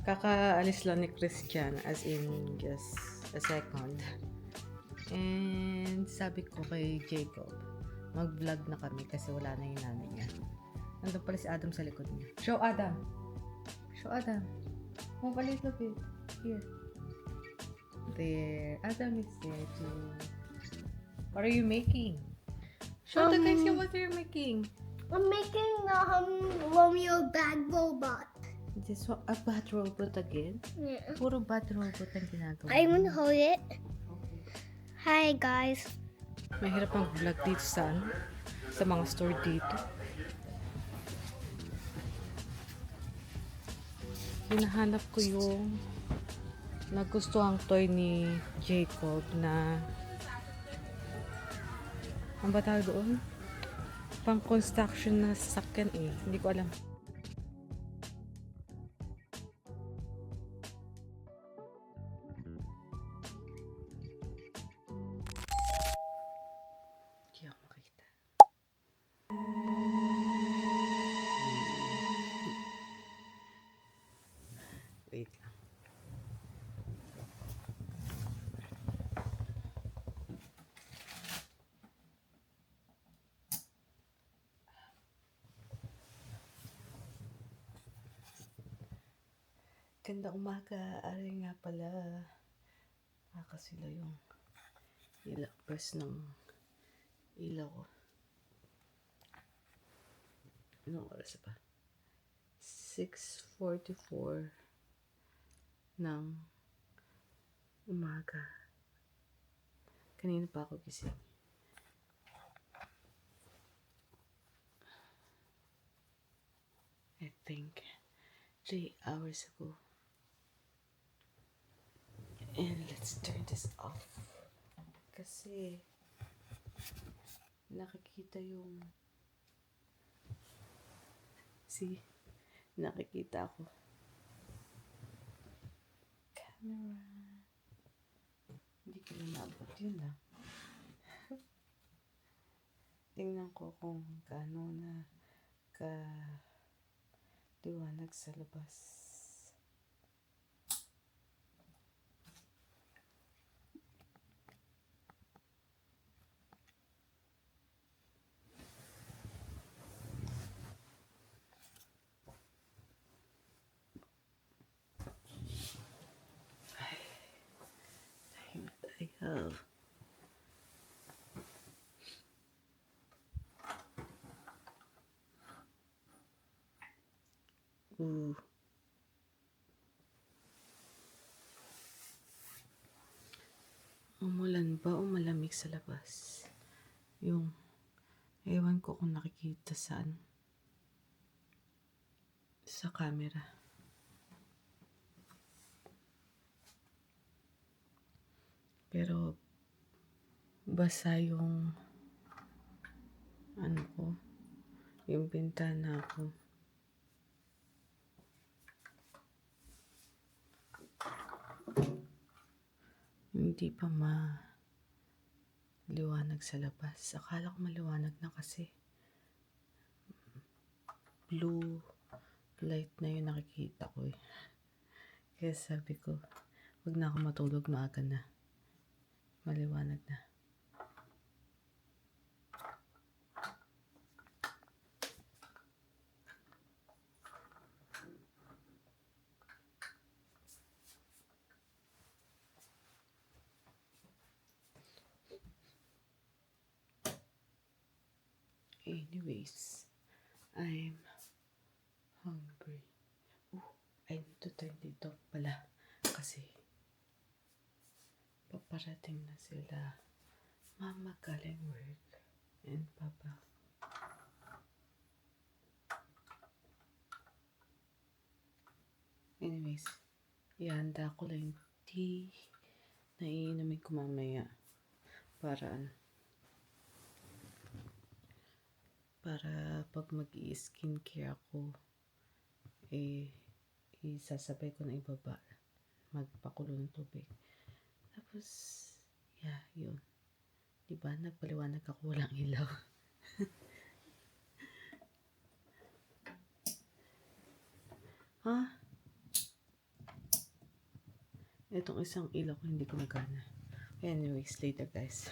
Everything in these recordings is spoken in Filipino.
Kakaalis lang ni Christian, as in just a second. And sabi ko kay Jacob, mag-vlog na kami kasi wala na yung nanay niya. Nandun pala si Adam sa likod niya. Show Adam! Show Adam! Move a little bit. Here. There. Adam is there too. What are you making? Show the guys what you're making. I'm making the Romeo bag robot. This one, a bad robot again? Yeah. Puro bad robot ang ginagawa. I want to mo. hold it. Okay. Hi guys. Mahirap mag-vlog dito sa mga store dito. Hinahanap ko yung nagustuhang toy ni Jacob na ang ba tawag doon? Pang construction na sasakyan eh. Hindi ko alam. Hindi ako makita. Wait lang. Ganda umaga. Aray nga pala. Sila yung ilakbas ng ilaw ko. Anong oras pa? 6:44 ng umaga. Kanina pa ako gising. I think 3 hours ago. And let's turn this off. Kasi nakikita yung nakikita ako. Camera. Hindi ko na naabot yun ah. Tingnan ko kung gaano na liwanag sa labas. I have umulan ba o malamig sa labas? Yung ewan ko kung nakikita saan sa camera. Pero basa yung yung bintana ko. Hindi pa maliwanag sa labas. Akala ko maliwanag na kasi blue light na yung nakikita ko eh. Kaya sabi ko, wag na ako matulog, maaga na. Maliwanag na. Anyways, I'm hungry. I need to turn dito pala kasi paparating na sila. Mama galing work and Papa. Anyways, ihanda ko lang yung tea na iinumin ko mamaya para pag mag-i-skincare ako isasabay ko na ibaba, magpakulo ng tubig. Tapos yun, diba nagpaliwanag ako, walang ilaw. Ha? Itong isang ilaw ko hindi gumagana. Anyways, later guys.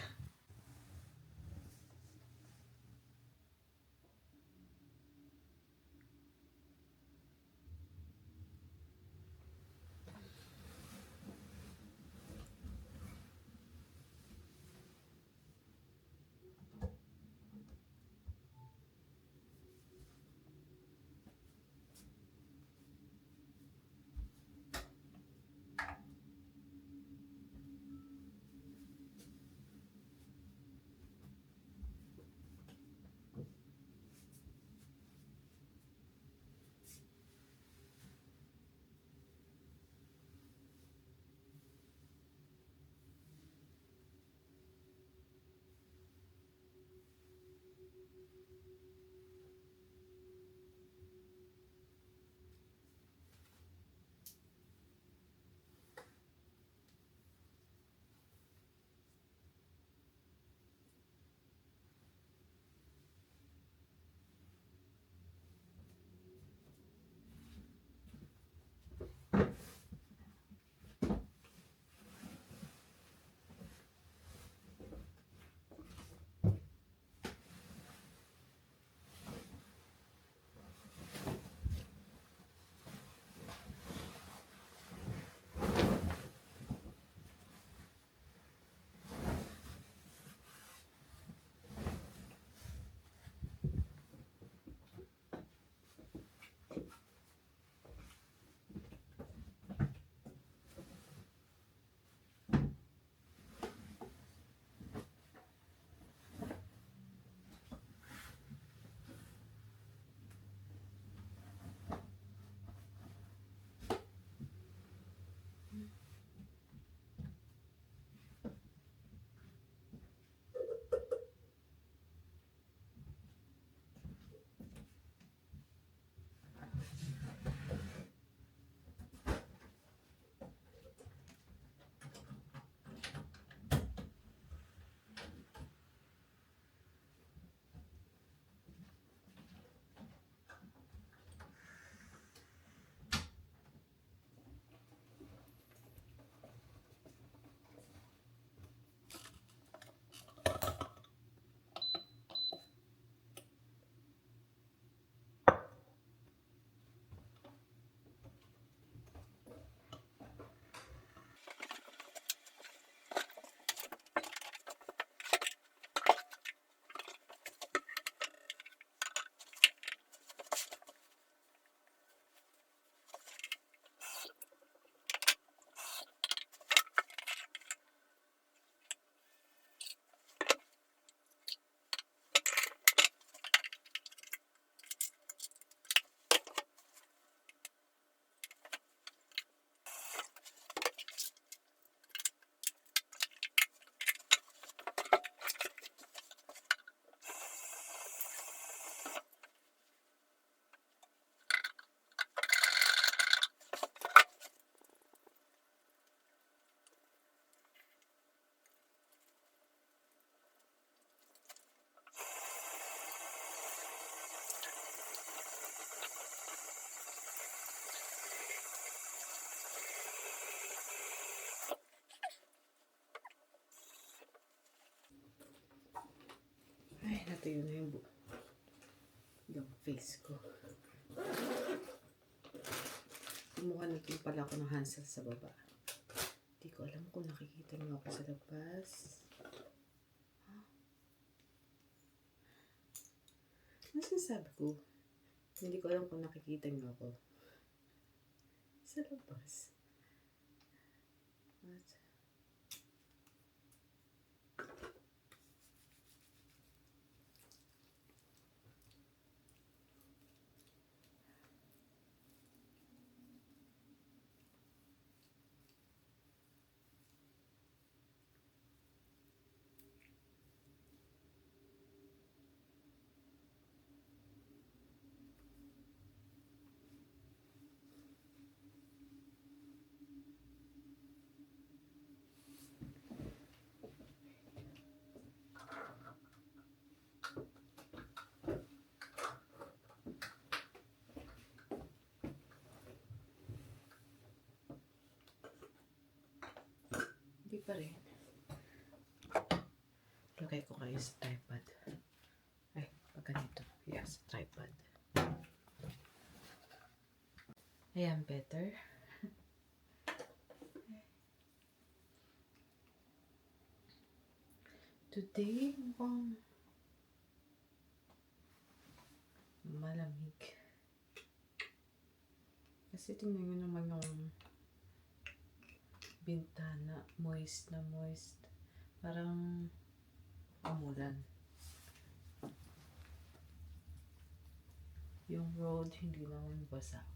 Ay, natuyo na yung face ko. Kumuha na din pala ako ng hansel sa baba. Hindi ko alam kung nakikita niyo ako sa labas. Ano sinasabi ko? Hindi ko alam kung nakikita niyo ako sa labas. What? pa rin. Lagay ko kayo sa tripod. Ay, pag ganito. Yes, tripod. Ayan, better. Today, malamig. Kasi tingnan nyo naman yung bintana. Moist na moist. Parang umulan. Yung road, hindi naman basa.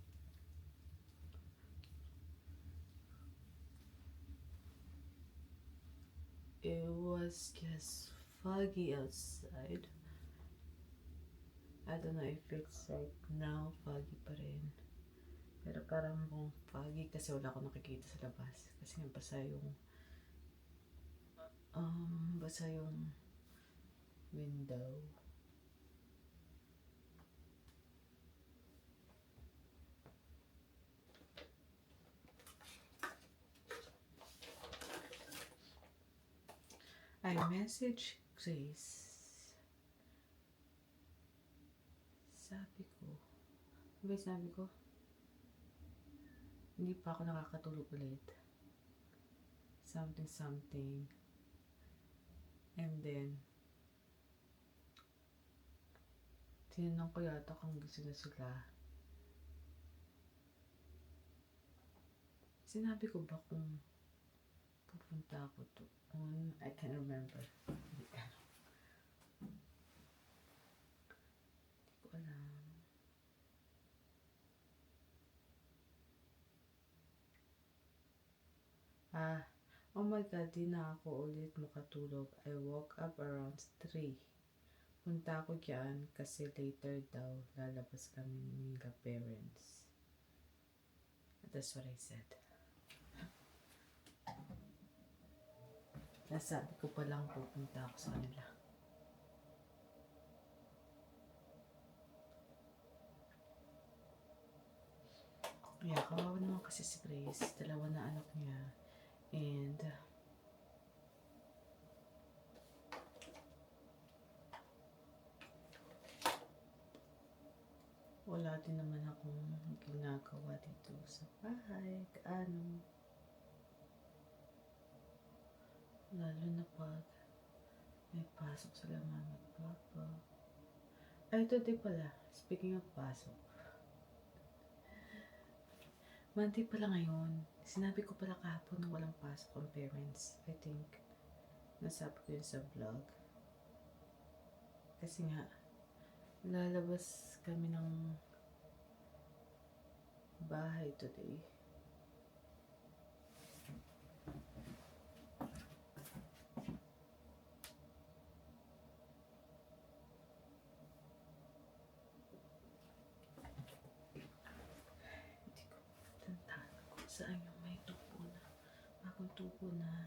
It was just foggy outside. I don't know if it's like now foggy pa rin. Pero parang foggy kasi wala akong nakikita sa labas. Kasi nga basa yung window. I message Grace. Sabi ko, hindi pa ako nakakatulog ulit. Something. And then, tinanong ko yata kung busy na sila. Sinabi ko ba kung pupunta ako doon? I can't remember. Hindi ko alam. Oh my God, di na ako ulit makatulog. I woke up around 3. Punta ako dyan kasi later daw lalabas kami ni the parents. That's what I said. Nasabi ko palang pupunta ako sa kanila. Yeah, kawawa naman kasi si Grace. 2 na anak niya. And wala din naman akong ginagawa dito sa bahay. Lalo na pag may pasok sila mama at papa. Ay, today pala. Speaking of pasok. Monday pala ngayon. Sinabi ko pala kahapon na walang pasok ang parents. I think, nasabi ko yun sa vlog. Kasi nga, lalabas kami ng bahay today. Saan yung may tubo na, bagong tubo na,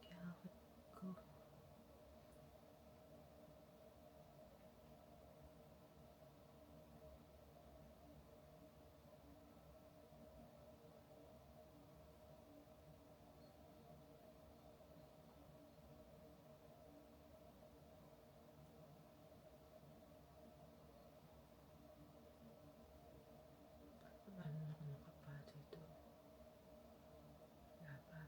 Gawat ko. Ano ako nakapa dito? Wala pa.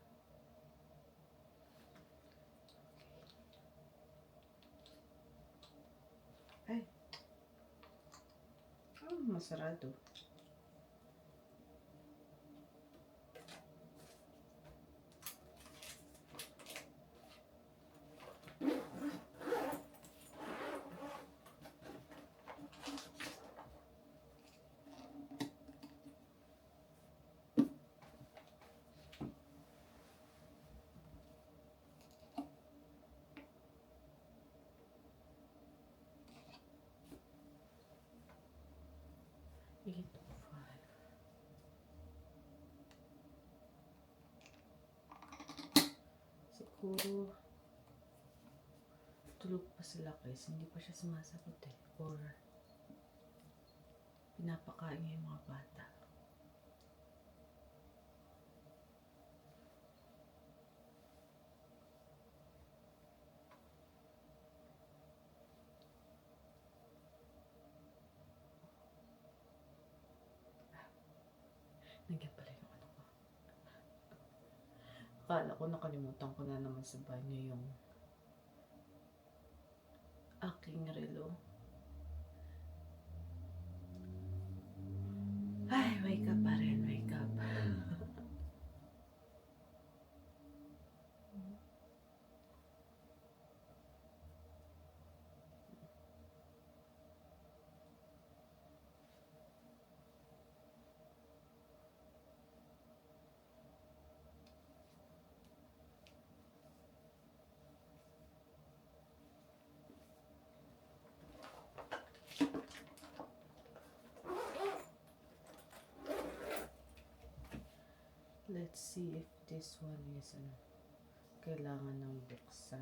Okay. Ay! Masarado. Ito. Siguro Tulog pa sila guys, hindi pa siya sumasagot eh. Or pinapakain niya yung mga bata. Nandiyan pala yung ano ko. Akala ko nakalimutan ko na naman sa banyo yung aking relo. Ay, wake up pa rin, wake up. Let's see if this one is kailangan ng buksan.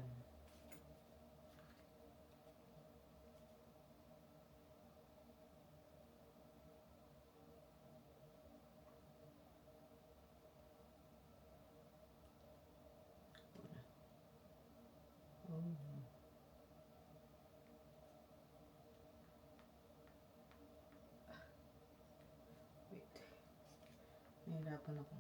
Oh. Wait. Nahirapan ako.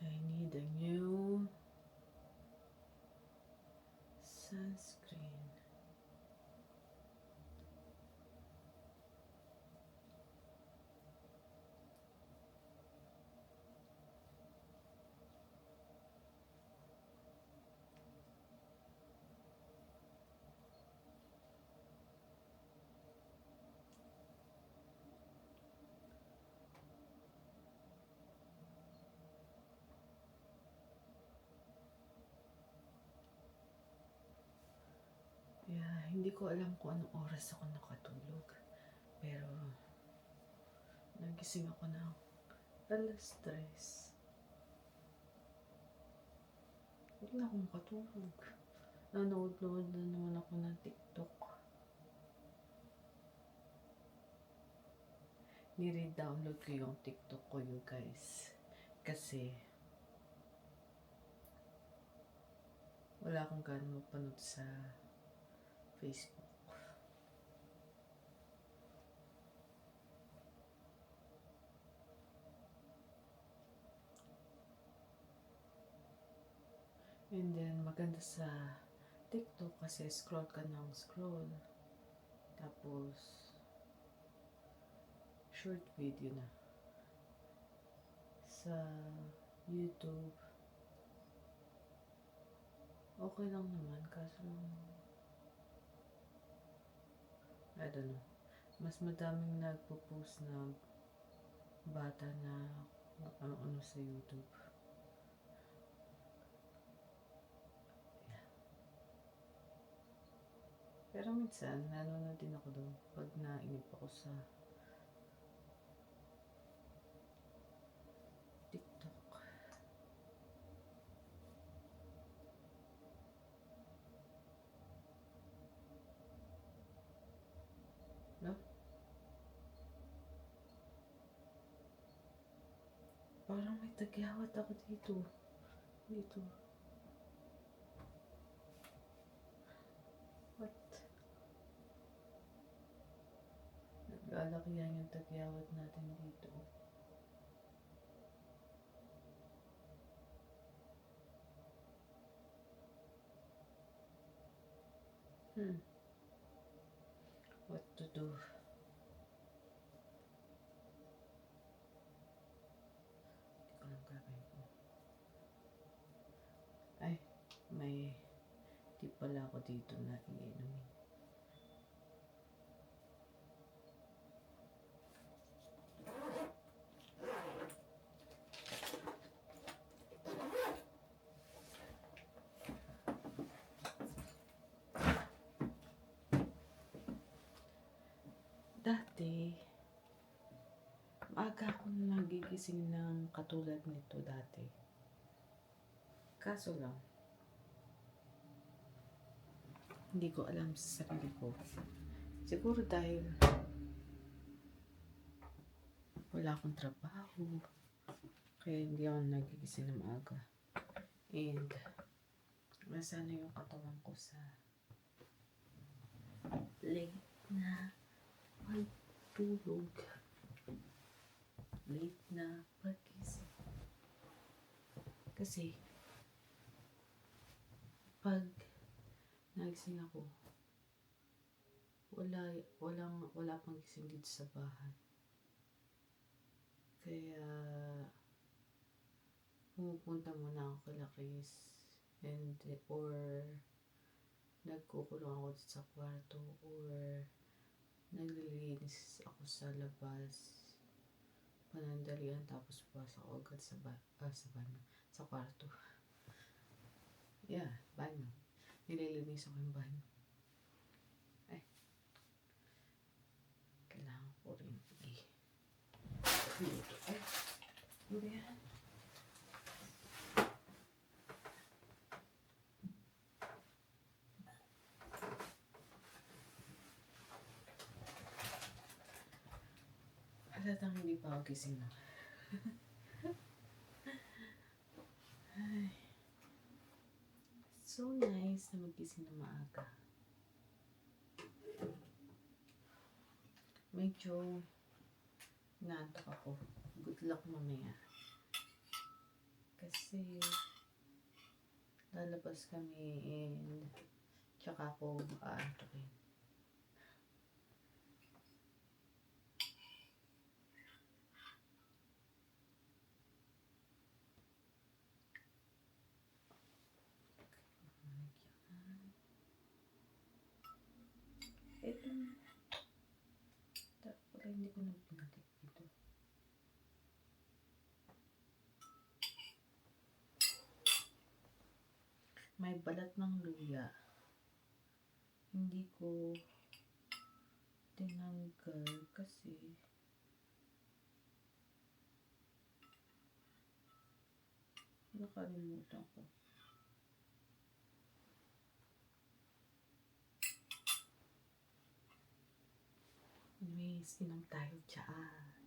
I need a new sunscreen. Yeah, hindi ko alam kung anong oras ako nakatulog. Pero, nagising ako ng 3:00. Hindi na ako makatulog. Nanood-nood na naman ako ng TikTok. Nire-download ko yung TikTok ko, you guys. Kasi, wala akong gano'n mapanood sa Facebook. And then, maganda sa TikTok kasi scroll ka ng scroll. Tapos, short video na. Sa YouTube, okay lang naman. Kaso, I don't know. Mas madaming nagpo-post na bata na ano sa YouTube. Pero minsan, nanonood din ako doon pag nainip ako sa TikTok. No? Parang may tagyawat ako dito. Dito. What? Nag-alakihan yung tagyawat natin dito. What to do? Hindi ko alam gagawin ko. Ay, may tip pala ako dito na iinumin. Dati, maaga ako nagigising ng katulad nito dati. Kaso lang, hindi ko alam sa sarili ko. Siguro dahil wala akong trabaho, kaya hindi ako nagigising ng maaga. And, nasana yung katawan ko sa late na pagtulog. Late na pagising. Kasi, pag nagising ako, wala pang gising dito sa bahay. Kaya, pumupunta muna ako kay Chris or nagkukulong ako sa kwarto or naglilinis ako sa labas, panandalian, tapos pasok ako agad sa banyo, sa kwarto. Yeah, banyo. Nililinis ako yung banyo. Ay, kailangan ko rin dito. Ay, ano ba yan? Halatang hindi pa ako gising na. Ay, so nice na magising na maaga. Medyo naantok ako. Good luck mamaya. Kasi lalabas kami and tsaka ako aantokin. Ito. Wala, hindi ko na pinatip ito. May balat ng luya. Hindi ko tinanggal kasi nakalimutan ko. Anyways, inom tayo dyan.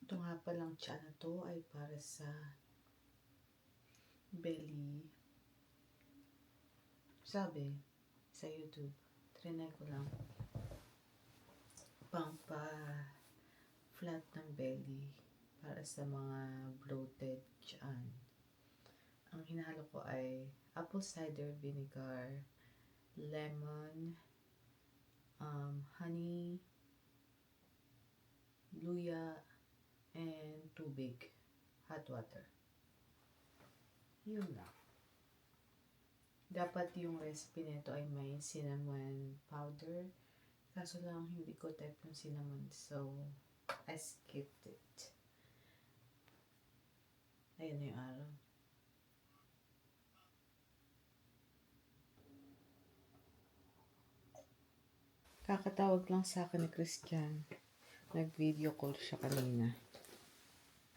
Ito nga palang tsa na to ay para sa belly. Sabi sa YouTube, trinay ko lang pampa-flat ng belly para sa mga bloated tiyan. Ang hinalo ko ay apple cider vinegar, lemon, honey, luya, and tubig, hot water. Yun lang. Dapat yung recipe nito ay may cinnamon powder. Kaso lang hindi ko type yung cinnamon, so I skipped it. Ayan na yung araw. Kakatawag lang sa akin ni Christian. Nag-video call siya kanina.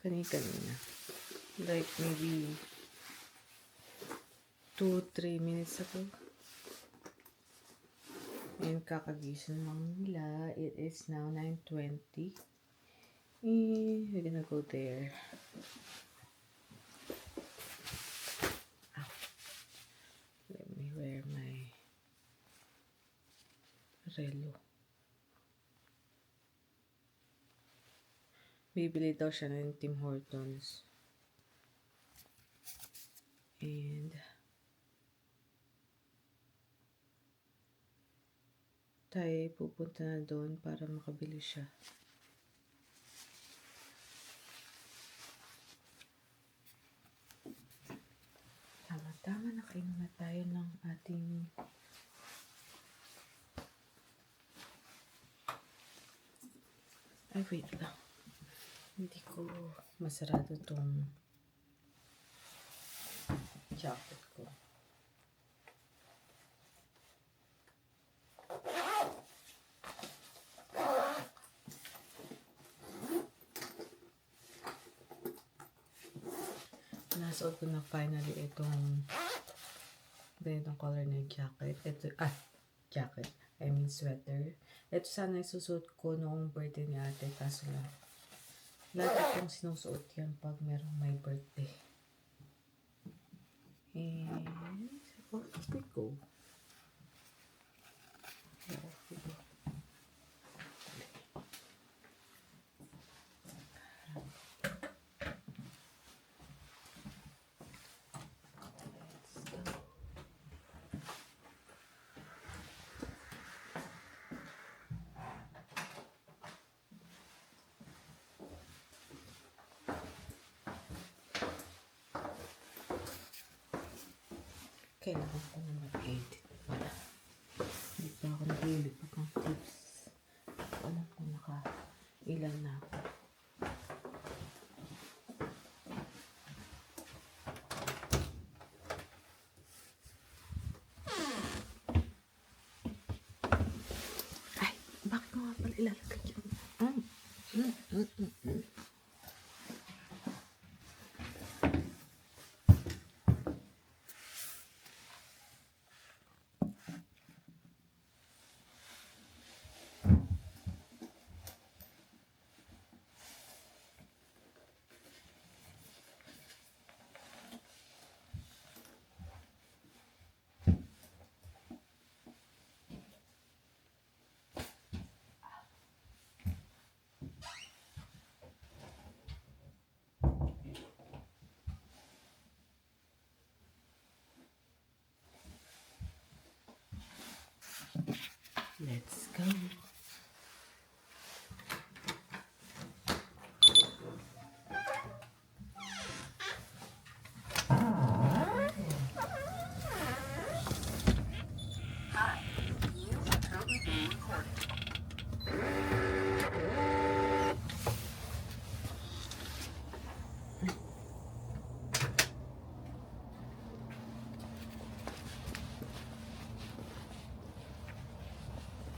Kanina. Like maybe 2-3 minutes ago. And kakagising lang nila. It is now 9:20. And we're gonna go there. Let me wear my relo. Bibili daw siya ng Tim Hortons. And tayo pupunta na doon para makabili siya. Tama-tama, nakainom na tayo ng ating ay, wait lang. Hindi ko masarado tong jacket ko. Nasuot ko na finally itong ganitong color na jacket. Jacket. I mean sweater. Ito sana isusuot ko noong birthday ni ate. Kaso lang, lagi kong sinusuot yan pag merong may birthday. And, off we go. Off we go. Kailangan ko na mag-edit pala. Hindi pa ako nag-edit ng tips. Alam ko naka-ilan na ako. Ay, bakit ko nga pala ilalagay yun? Let's go.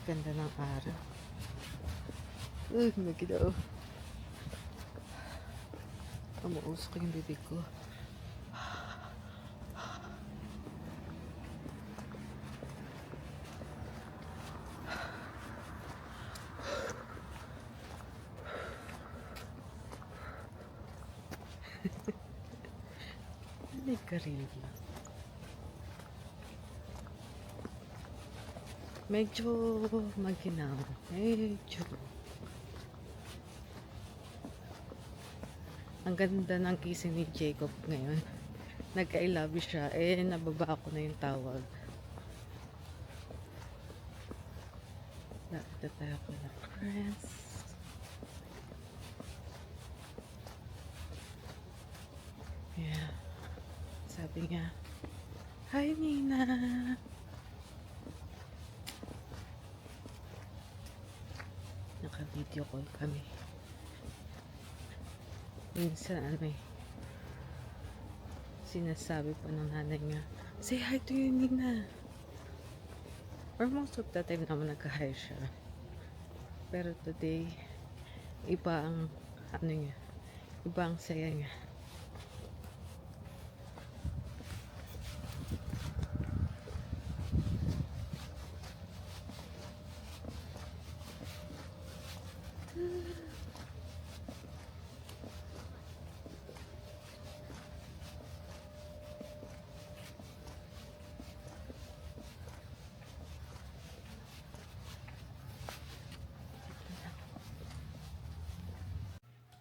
Ganda ng araw. Uy, magkita. Umuusok yung bibig ko. May karil lang. Medyo maginaw. Medyo. Ang ganda ng kissing ni Jacob ngayon. Nagka-I love you siya. Nababa ko na yung tawag. Lapit tayo ko na press. Yeah. Sabi niya, "Hi, Nina." Naka-video call kami. Minsan, sinasabi pa ng nanay niya, "Say hi to you, Nina." Or most of the time naman nagka-hi siya. Pero today, iba ang, niya, iba ang saya niya.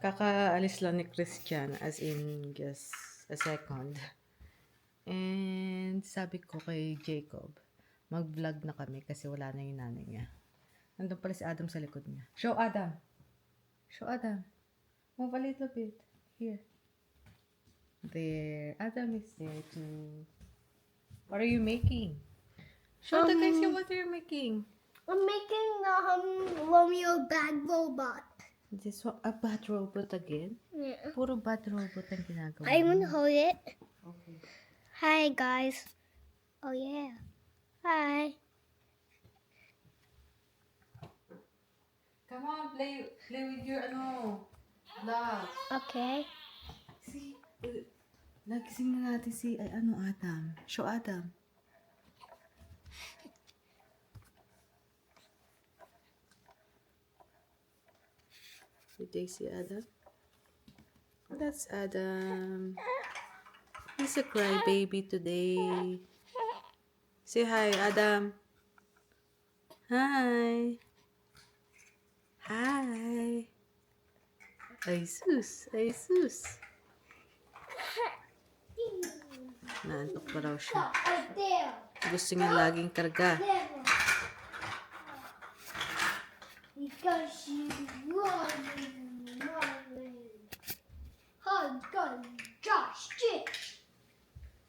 Kakaalis lang ni Christian, as in just a second. And sabi ko kay Jacob, mag-vlog na kami kasi wala na yung nanay niya. Nandun pala si Adam sa likod niya. Show Adam! Show Adam! Move a little bit. Here. There. Adam is there too. What are you making? Show the guys what you're making. I'm making a Romeo bag robot. This one, a bad robot again? Yeah. Puro bad robot ang ginagawa I want mo. to hold it. Okay. Hi, guys. Oh, yeah. Hi. Come on, play with your vlog. Okay. See, nagising na natin si Adam. Show Adam. Did they see Adam? That's Adam. He's a crybaby today. Say hi, Adam. Hi. Hi. Ay sus. Ay sus. Naantok pa raw siya. Right there. Gusto niya laging karga. There. Because she's running. Oh, God. Josh, Stitch.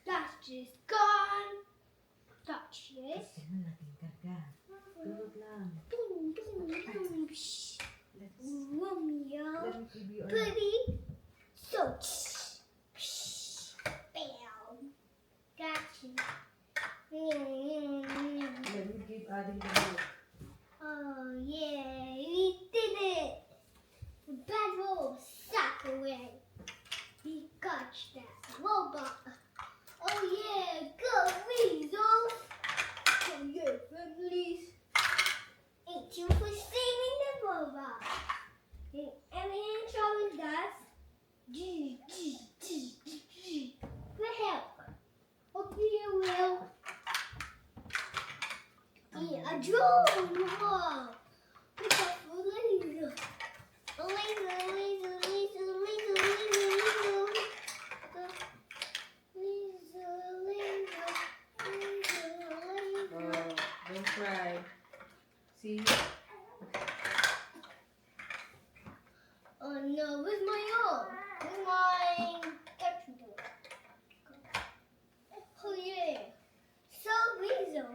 That's just gone. Touch this. Gusto niya laging karga. Tulog lang. Boom, boom, boom. Shh. Romeo. Let me give you Pretty. So. Shh. Bam. Gotcha. Let me give Adam the book. Oh, yeah. We did it. The bad wolf sucked away. He got that robot. Oh, yeah. Go, Weasel. Oh, yeah, families. Thank you for saving the robot. And everything trouble does. For help. Okay, you will. Yeah, a drone. Wow. Look at the laser. A laser, laser, laser, laser, laser, laser. Laser, laser, laser, laser. Don't cry. See? Oh no, where's my arm? Where's my catchboard? Oh yeah. So Weasel.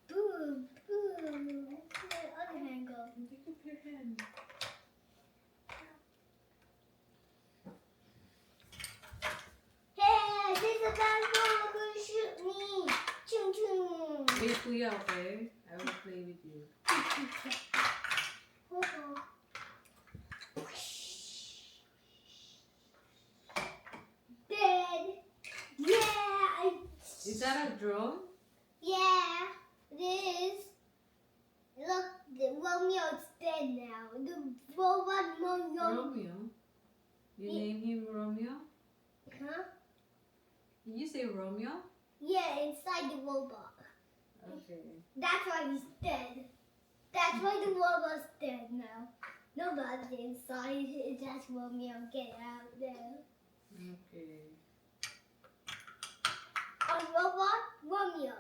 Boom, boom. Where's my other hand go? Pick up your hand. Hey, there's a bad boy gonna shoot me. Choo choo. Hey, Kuya, okay? I will play with you. Uh-oh. Dead. Yeah, Is that a drone? yeah, it is. Look, the Romeo's dead now. The robot Romeo. Romeo? You name him Romeo? Huh? Did you say Romeo? Yeah, inside the robot. Okay. That's why he's dead. That's why the robot's dead now. Nobody's inside. It's just Romeo. Get out there. Okay. A robot, Romeo.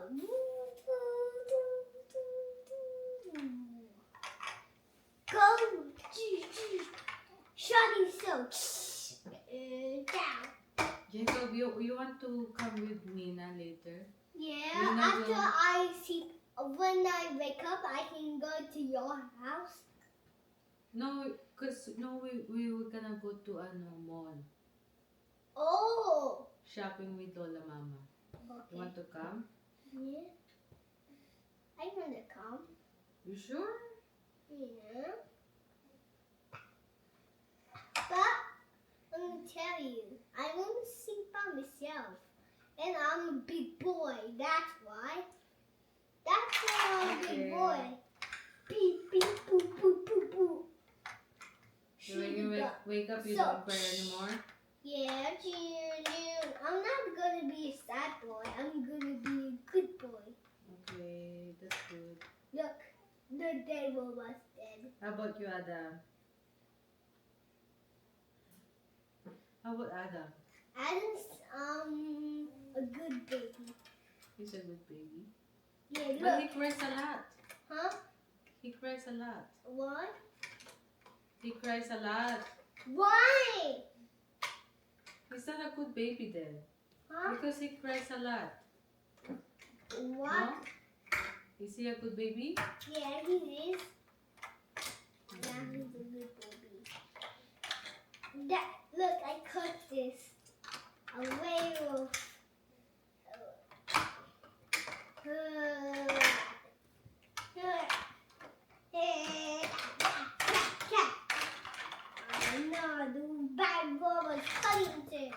Go, shutting so down. Jacob, you want to come with Nina later? Yeah, You know after the- I see, when I wake up, I can go to your house. No, we were gonna go to mall. Oh, Shopping with Lola Mama. You okay. want to come? Yeah. I want to come. You sure? Yeah. But let me tell you, I want to sing by myself. And I'm a big boy, that's why. That's why I'm a big Okay. boy. Beep, beep, boop, boop, boop, boop. So when you wake up, you So- don't cry anymore? Yeah, I'm not gonna be a sad boy. I'm gonna be a good boy. Okay, that's good. Look, the devil was dead. How about you, Adam? How about Adam? Adam's a good baby. He's a good baby. Yeah, But he look. cries a lot. Huh? He cries a lot. What? He cries a lot. Why? He's not a good baby then. Huh? Because he cries a lot. What? No? Is he a good baby? Yeah, he is. Yeah, he's a good baby. Look, I cut this. A whale. No, the bad boy was Huntington.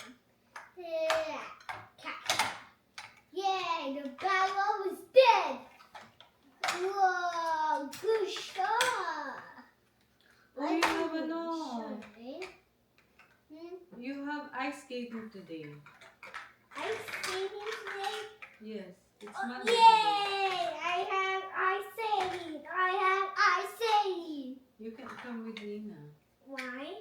Yay, the bad boy was dead. Whoa, good shot. Oh, you have ano? You have ice skating today. Ice skating today? Yes, it's Oh, Monday yay! I have ice skating. I have ice skating. today. You can come with Nina. Why?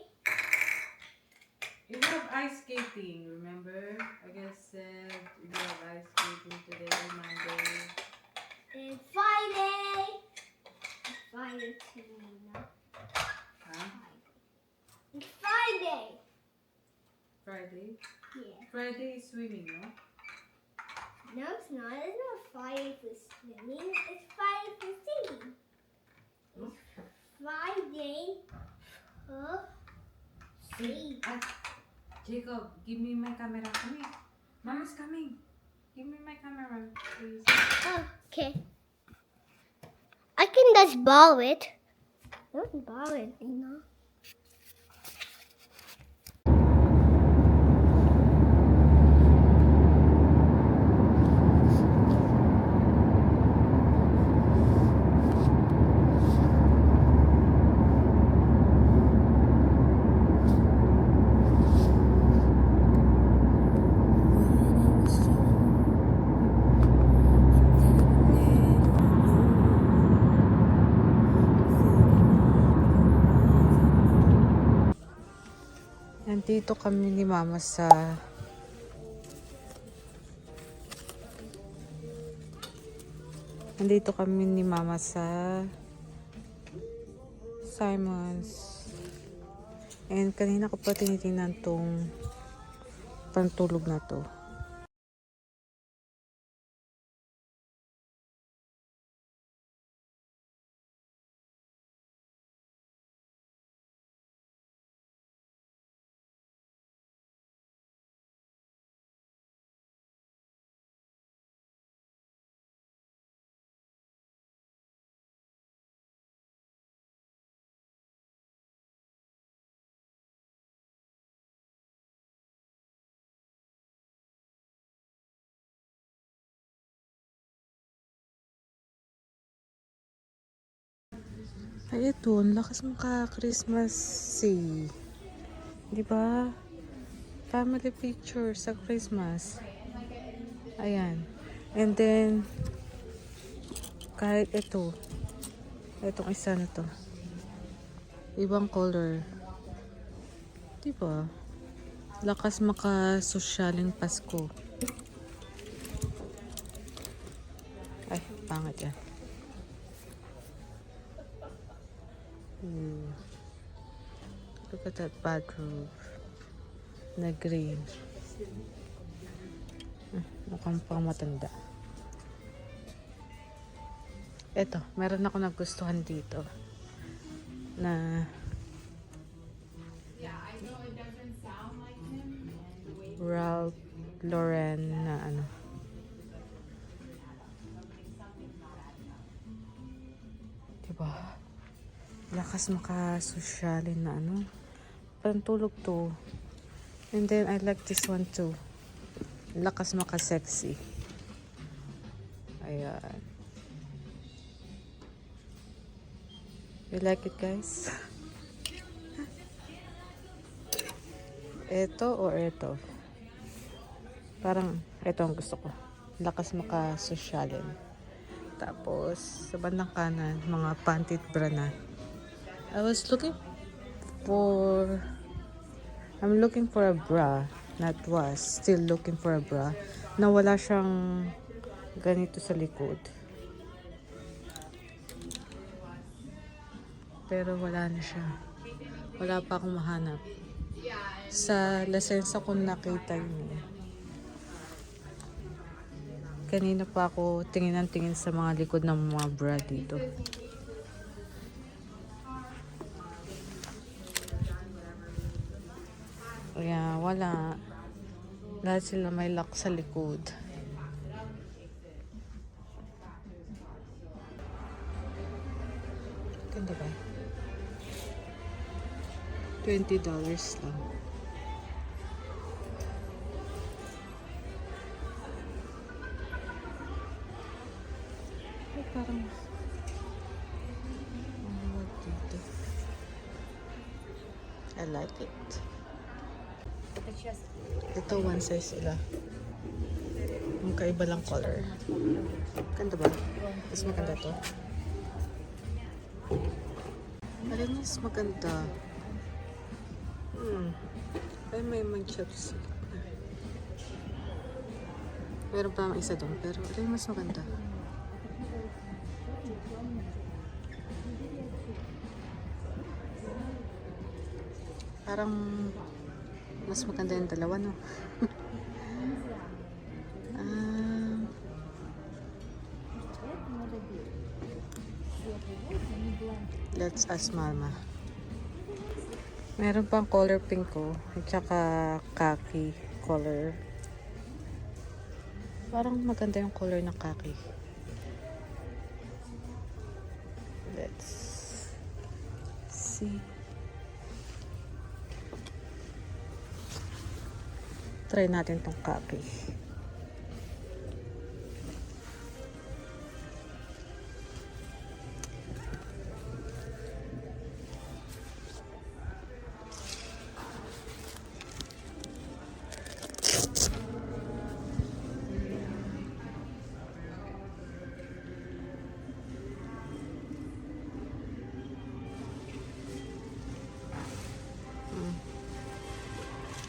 You have ice skating, remember? I guess said you have ice skating today, Monday. It's Friday. It's Friday today, no? Huh? It's Friday. Friday? Yeah. Friday is swimming, no? No, it's not. It's not Friday for swimming. It's Friday for singing. Huh? Friday for singing. Jacob, give me my camera. Come here. Mama's coming. Give me my camera, please. Okay. I can just borrow it. Don't borrow it, you know. Nandito kami ni Mama sa Simon's. And kanina ko pa tinitingnan tong pantulog na to. Ay, ito. Ang lakas maka-Christmas eh. Di ba? Family picture sa Christmas. Ayan. And then, kahit ito. Itong isa na to. Ibang color. Di ba? Lakas maka-sosyaling Pasko. Ay, pangit yan. Look at that bathrobe na green. Mukhang pang matanda. Eto, meron ako nagustuhan dito na Ralph Lauren na ano. Diba? Lakas makasosyalin na ano. Pantulog to. And then I like this one too. Lakas maka-sexy. Ayan. You like it, guys? Ito or ito? Parang ito ang gusto ko. Lakas makasosyalin. Tapos sa bandang kanan, mga pantit bra na. I'm looking for a bra. Still looking for a bra na wala siyang ganito sa likod. Pero wala na siya. Wala pa akong mahanap. Sa Lasensa ko nakita yun. Kanina pa ako tingin sa mga likod ng mga bra dito. Kaya wala. Lahat sila may lock sa likod. Ganda ba? $20 lang. Ay, parang ang dito. I like it. Ito, one size sila. Ang kaiba lang color. Ganda ba? Mas maganda to. Alin mas maganda? Ay, may mag-chips. Meron pa ang isa doon, pero alin mas maganda? Parang mas maganda yung dalawa, no? Let's ask Mama. Meron pang color pink ko, at saka khaki color. Parang maganda yung color ng khaki. Let's see. Try natin tong khaki.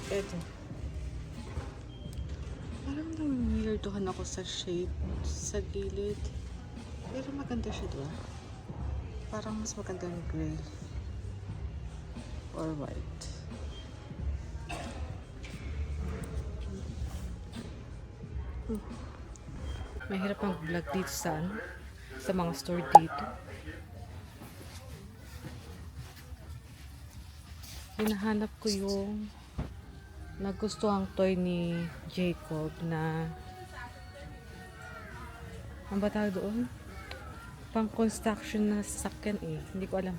Ito. Parang nang-weirdohan ako sa shape sa gilid. Pero maganda siya, diba? Parang mas maganda yung gray or white. Mahirap ang vlog dito sa mga store dito. Hinahanap ko yung nagustuhang toy ni Jacob na ang ba tawag doon? Pang construction na sasakyan eh. Hindi ko alam.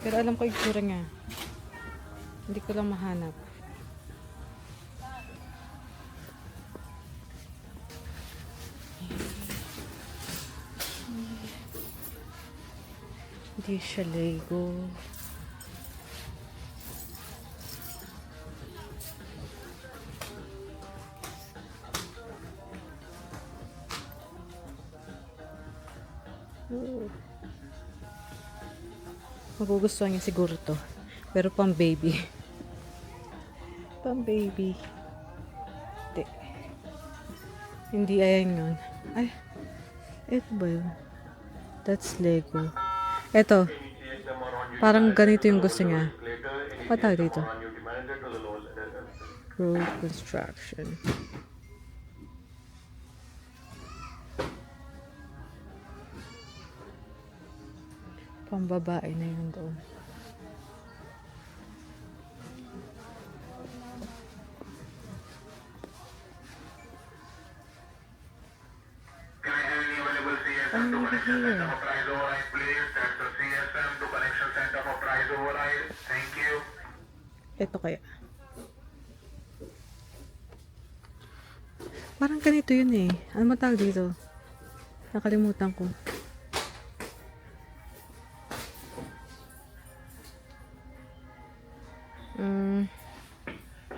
Pero alam ko yung itsura niya. Hindi ko lang mahanap. Hindi siya Lego. Magugustuhan niya siguro to. Pero pang baby. Pang baby. Hindi. Hindi ayan yun. Ay. Ito ba yun? That's Lego. Ito. Parang ganito yung gusto niya. Patawag dito. Road construction. Pambabae na yun doon. Ano ba here? Ito kaya. Parang ganito yun eh. Ano matawag dito? Nakalimutan ko.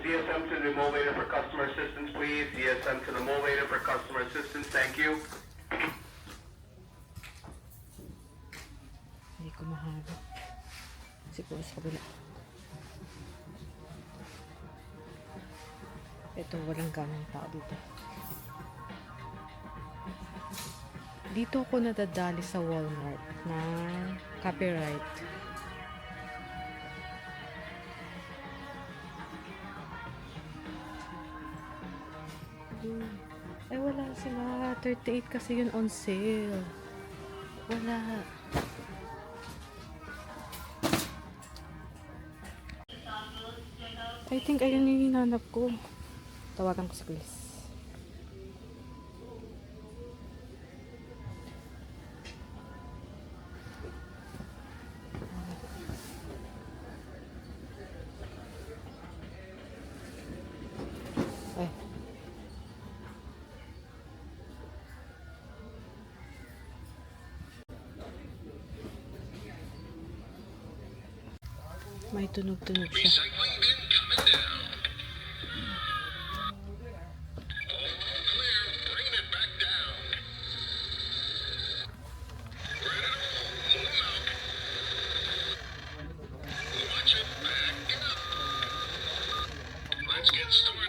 CSM to the motivator for customer assistance, please. CSM to the motivator for customer assistance. Thank you. Hindi ko mahanap. Siguro sa kabila. Ito, walang ganang tao dito. Dito ako nadadali sa Walmart na copyright. Ay, wala sila. 38 kasi yun on sale. Wala. I think ayun yung hinanap ko. Tawagan ko si Chris. Ay. May tunog-tunog siya. Recycling bin coming down. All clear, bringing it back down. Ready to move out. Watch it back up. Let's get started.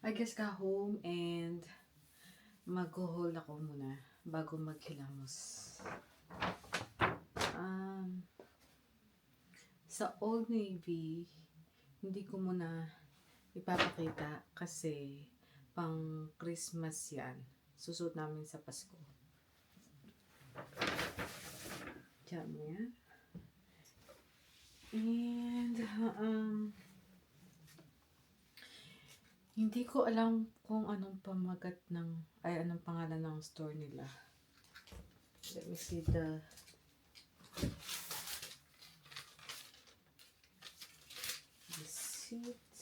I guess ka home and mag-hold ako muna bago maghilamos. Sa Old Navy, hindi ko muna ipapakita kasi pang Christmas yan. Susuot namin sa Pasko. Diyan yan. And, hindi ko alam kung anong pamagat ng, anong pangalan ng store nila. Let me see the receipt.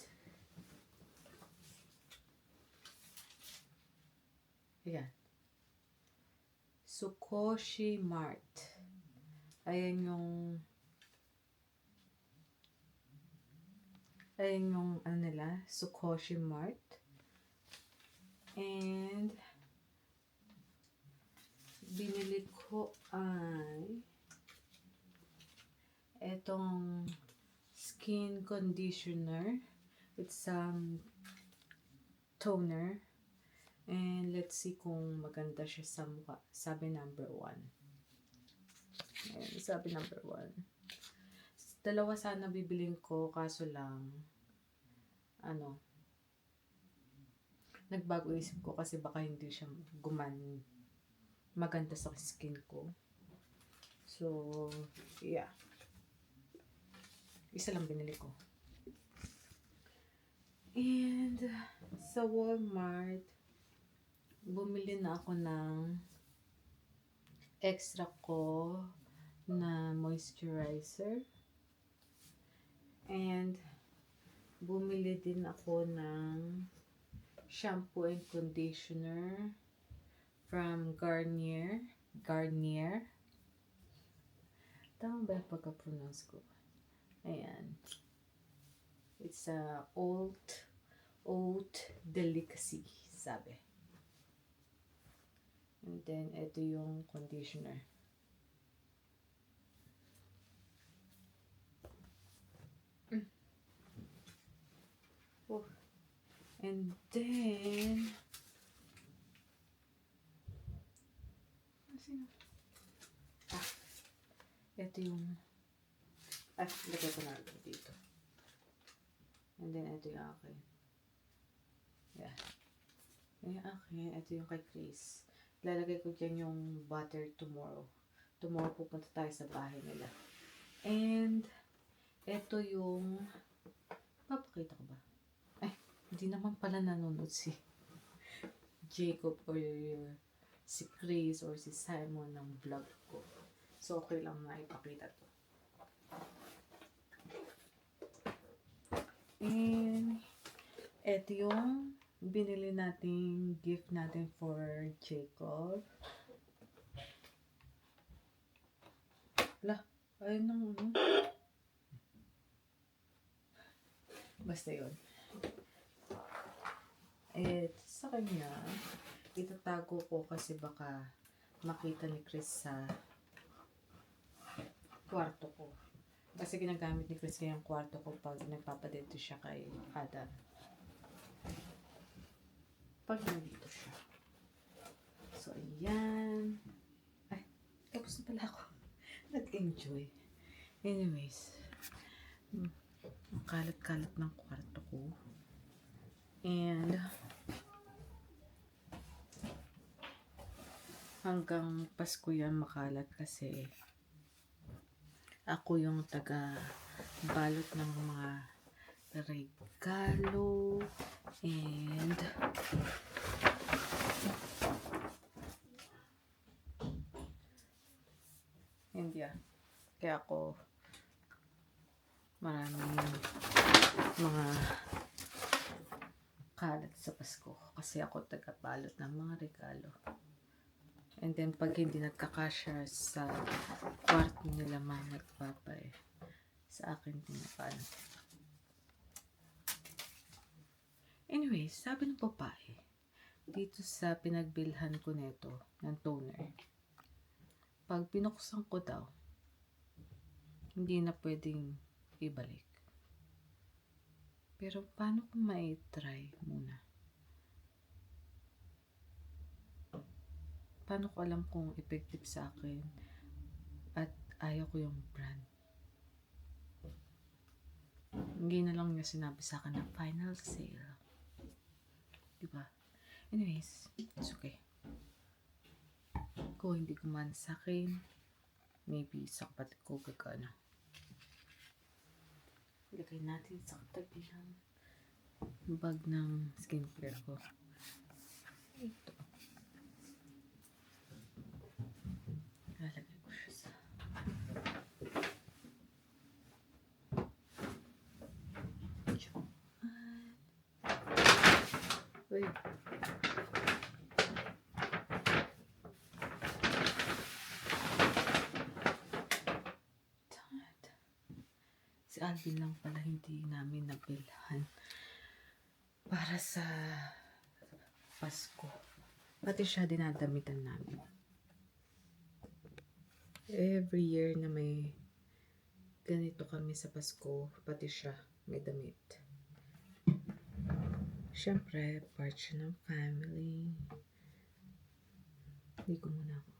Ayan. Sukoshi Mart. Ayan yung ano nila, Sukoshi Mart. And binili ko ay etong skin conditioner with some toner. And let's see kung maganda siya sa mukha. Sabi number 1. Ayan, sabi number 1. Dalawa sana bibiling ko, kaso lang, nagbago isip ko kasi baka hindi siya maganda sa skin ko. So, yeah. Isa lang binili ko. And, sa Walmart, bumili na ako ng extra ko na moisturizer. And, bumili din ako ng shampoo and conditioner from Garnier. Tama ba yung pagka-pronounce ko? Ayan. It's a oat delicacy, sabi. And then, ito yung conditioner. Oh. And then, ito yung, lagay ko na dito. And then, ito yung akin. Yeah. Yung akin, ito yung kay Chris. Lalagay ko dyan yung butter tomorrow. Tomorrow pupunta tayo sa bahay nila. And, ito yung, papakita ko ba? Hindi naman pala nanonood si Jacob or si Chris or si Simon ng vlog ko. So, okay lang na ipakita to. And, eto yung binili nating gift natin for Jacob. Ayun ang Basta yun. Sa kanya, itatago ko kasi baka makita ni Chris sa kwarto ko. Kasi ginagamit ni Chris yung kwarto ko pag nagpapadito siya kay Adam. Pag nandito siya. So, ayan. Ay, tapos na pala ako. Nag-enjoy. Anyways, ang kalat-kalat ng kwarto ko. And, hanggang Pasko yan makalat kasi ako yung taga-balot ng mga regalo and yeah. Kaya ako maraming mga kalat sa Pasko kasi ako taga-balot ng mga regalo. And then, pag hindi nagkakasya sa kwarto nila mama at papa sa akin pinapano. Anyways, sabi ng babae, dito sa pinagbilhan ko nito ng toner, pag binuksan ko daw, hindi na pwedeng ibalik. Pero paano kung mai-try muna? Paano ko alam kung effective sa akin at ayaw ko yung brand? Hindi na lang niya sinabi sa akin na final sale. Diba? Anyways, it's okay. Kung hindi gumana sa akin, maybe sa kapatid ko gagana. Ilagay natin sa katabihan bag ng skincare ko. Ito. Lalagay ko siya sa wait. Si Alvin lang pala hindi namin nabilhan para sa Pasko. Pati siya dinadamitan namin. Every year na may ganito kami sa Pasko, pati siya may damit. Siyempre, part siya ng family. Hindi ko muna ako.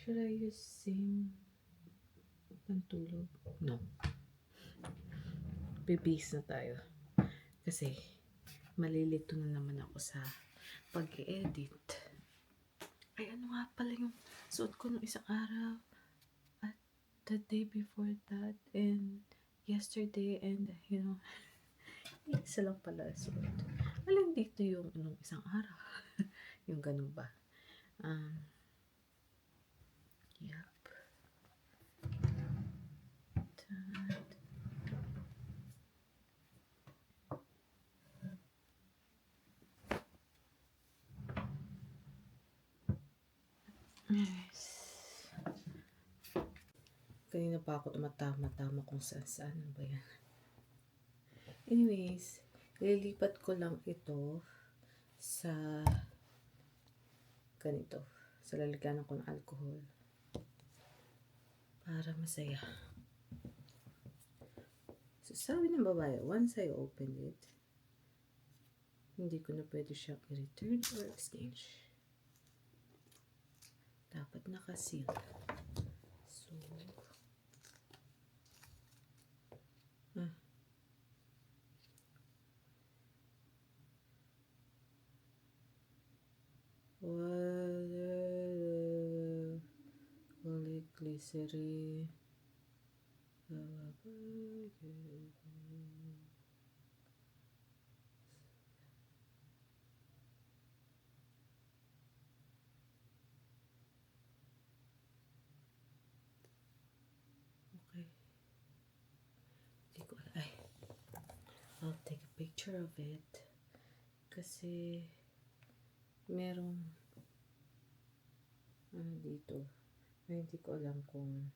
Should I use sing pantulog? No. Bibis na tayo. Kasi, malilito na naman ako sa pag-edit. Ay, ano nga pala yung suot ko nung isang araw? At the day before that, and yesterday, and you know, isa lang pala suot. Alam dito yung nung isang araw. Yung ganun ba? Yup. Yes. Kanina pa ako tumatama-tama kung saan-saan. Ano ba yan? Anyways, ililipat ko lang ito sa ganito. Sa lalagyanan ko ng alcohol. Para masaya. So, sabi ng babae, once I open it, hindi ko na pwede siyang i-return or exchange. Dapat nakasil. So, polyglycerin. Okay. I'll take a picture of it. Kasi merong ano dito. Ay, hindi ko alam kung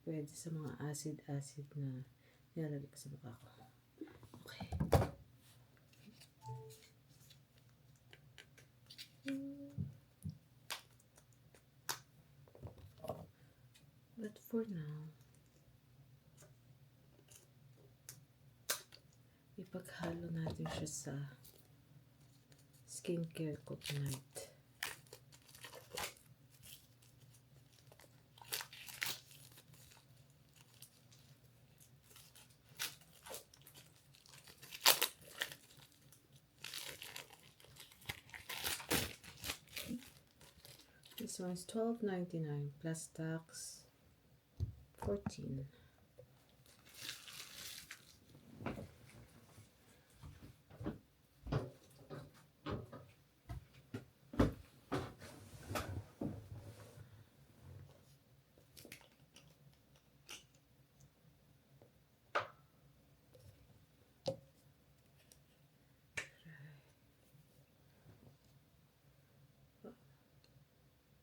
pwede sa mga acid na Nilalagay ko sa mukha ko. Okay. But for now, ipaghalo natin siya sa skincare ko tonight. This one's $12.99 plus tax 14.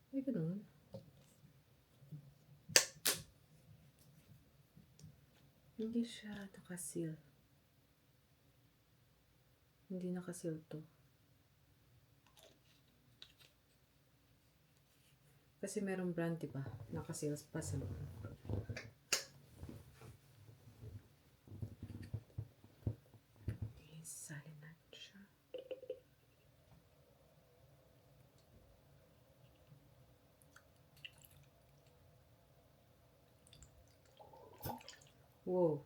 Ay, ganun. Hindi siya nakasil. Hindi nakasil to. Kasi merong brand, diba? Nakasil pa sa loob. Isali natin siya. Wow.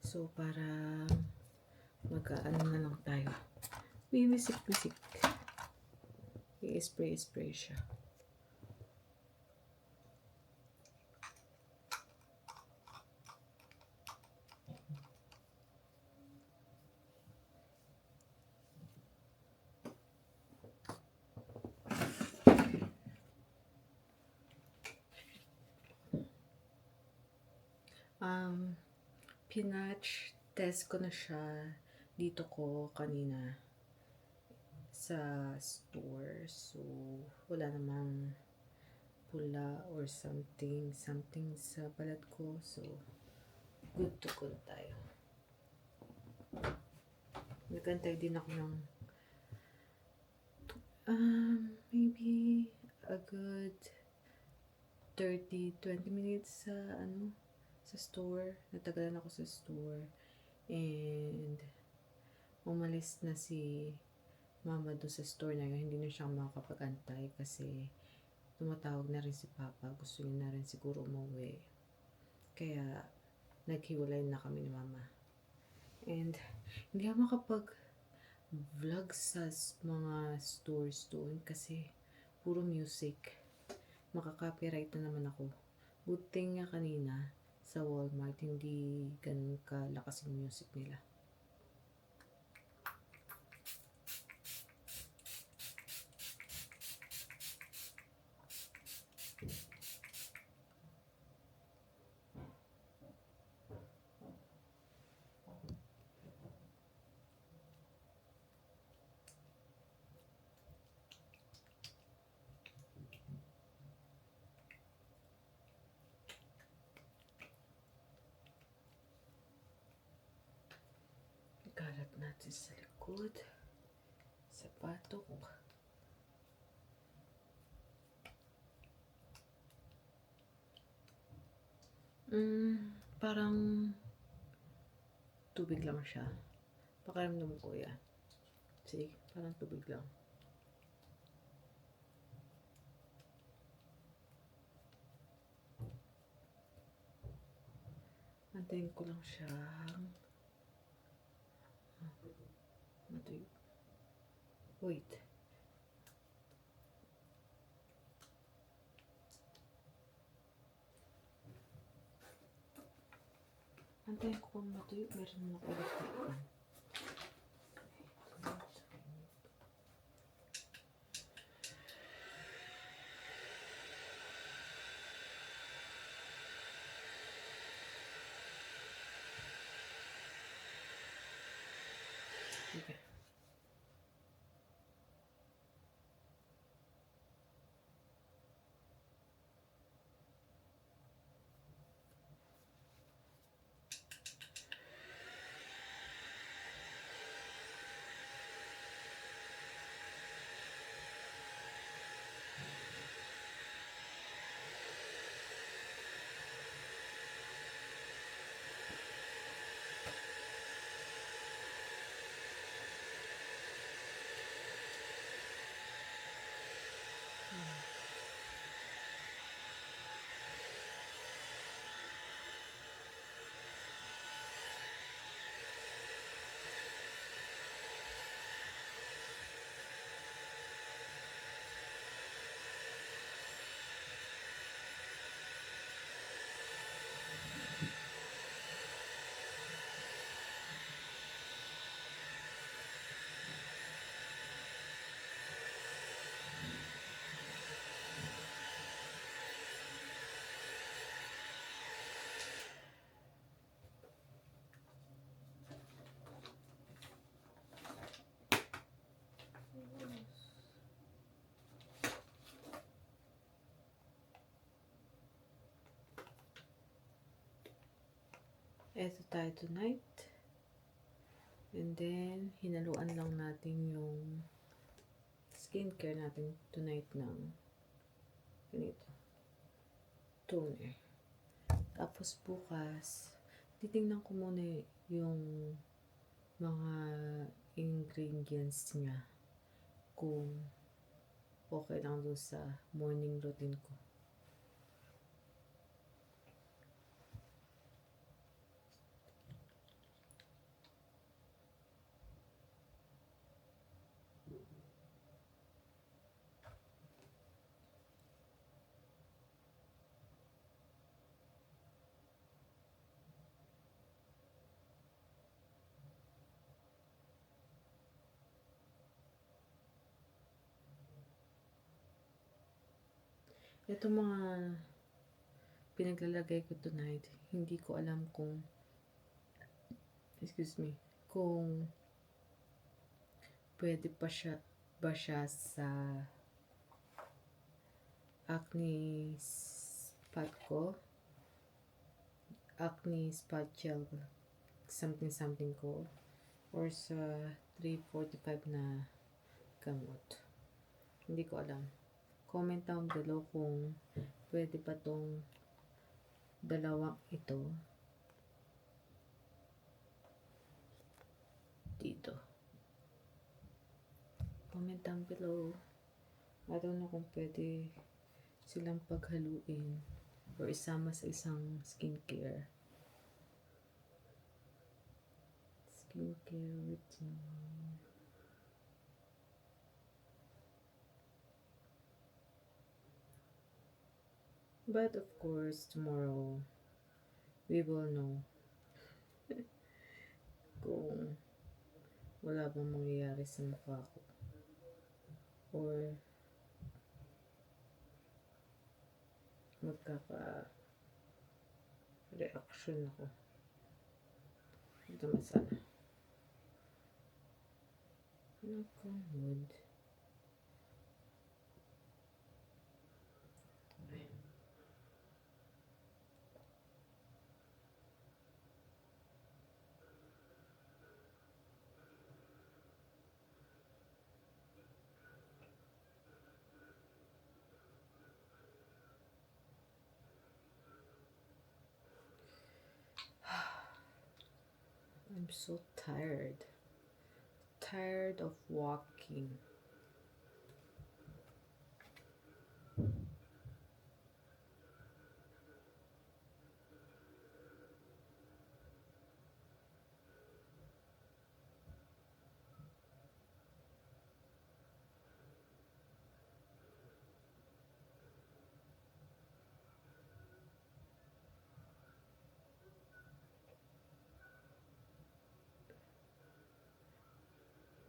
So, para mag-ano na lang tayo. Wiwisik-wisik. I-spray-spray siya. Pinatch test ko na siya dito ko kanina sa store. So, wala namang pula or something sa balat ko. So, good to go tayo. Nagantay din ako ng maybe a good 30-20 minutes sa sa store. Natagalan ako sa store. And umalis na si mama doon sa store na yun. Hindi na siya makakapag-antay kasi tumatawag na rin si papa. Gusto niya na rin siguro umuwi. Kaya naghiwalay na kami ni mama. And hindi ako makapag-vlog sa mga stores doon kasi puro music. Makaka-copyright na naman ako. Buti nga kanina sa Walmart, hindi ganun kalakas yung music nila. Ikalat natin sa likod, sa patok. Parang tubig lang siya. Pakiramdam ko yan. Sige, parang tubig lang. Antayin ko lang siya. Wait. Antayin ko kung matuyo. Meron na ako electric. Eto tayo tonight. And then, hinaluan lang natin yung skincare natin tonight ng ganito. Toner. Tapos bukas, titingnan ko muna yung mga ingredients niya kung okay lang doon sa morning routine ko. Ito mga pinaglalagay ko tonight, hindi ko alam kung, kung pwede ba siya sa acne spot ko, acne spot gel something ko, or sa 345 na gamot. Hindi ko alam. Comment down below kung pwede ba tong dalawang ito dito. Comment down below. I don't know kung pwede silang paghaluin or isama sa isang skincare routine. But of course, tomorrow we will know kung wala bang mangyayari sa mukha ko or magkaka-reaction ako. Ito masana. Nakamod. I'm so tired. Tired of walking.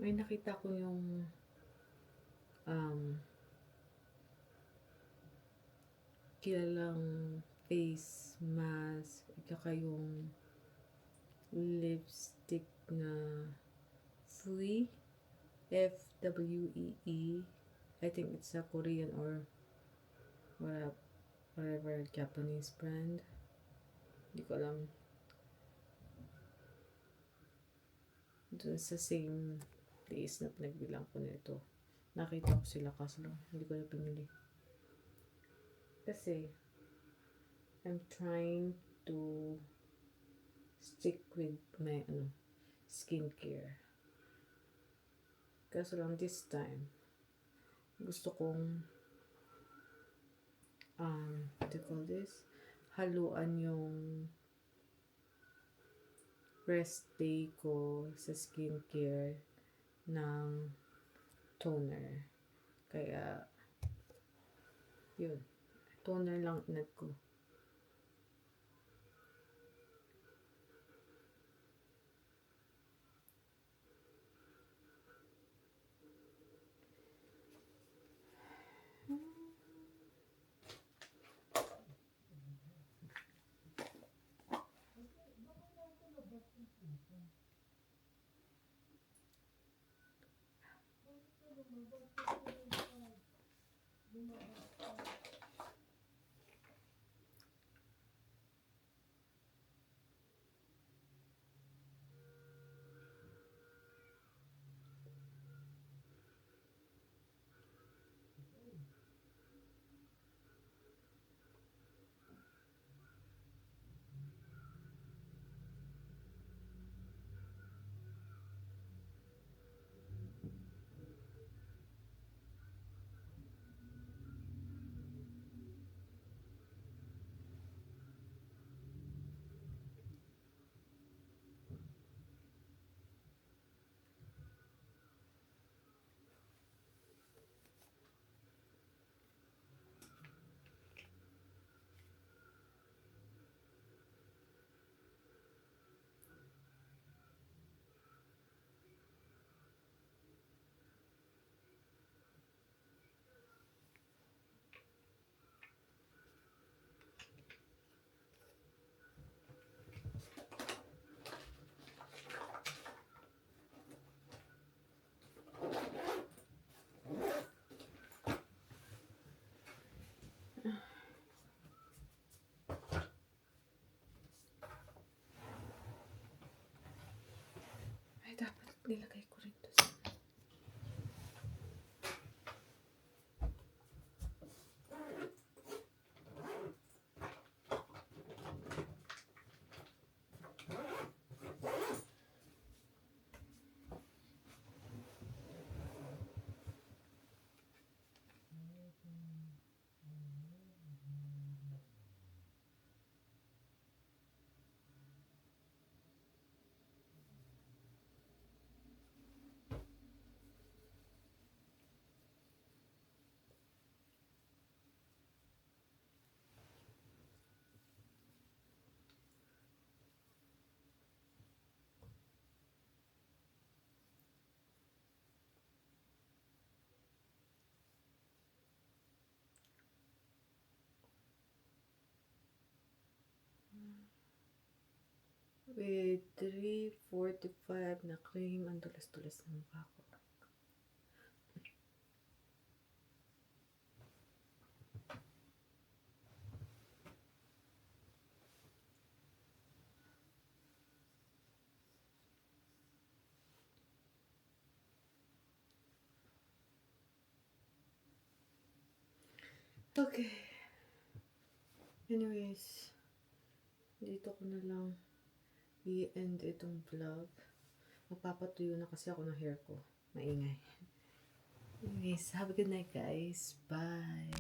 May nakita ko yung kilalang face mask, kaka yung lipstick na Fwee, Fwee. I think it's a Korean or whatever Japanese brand. Hindi ko alam. Doon sa same place na pinagbilang ko nito. Nakita ko sila kaso hindi ko na pinili. Kasi I'm trying to stick with my skincare. Kaso lang this time gusto kong what do you call this? Haluan yung rest day ko sa skincare ng toner. Kaya yun. Toner lang inad ko. nilagay ko rin to sa... With 3:45 na cream, ang tulas-tulas ng mukha ko. Okay. Anyways, dito ko na lang i-end itong vlog. Magpapatuyo na kasi ako ng hair ko. Maingay. Anyways, have a good night guys. Bye!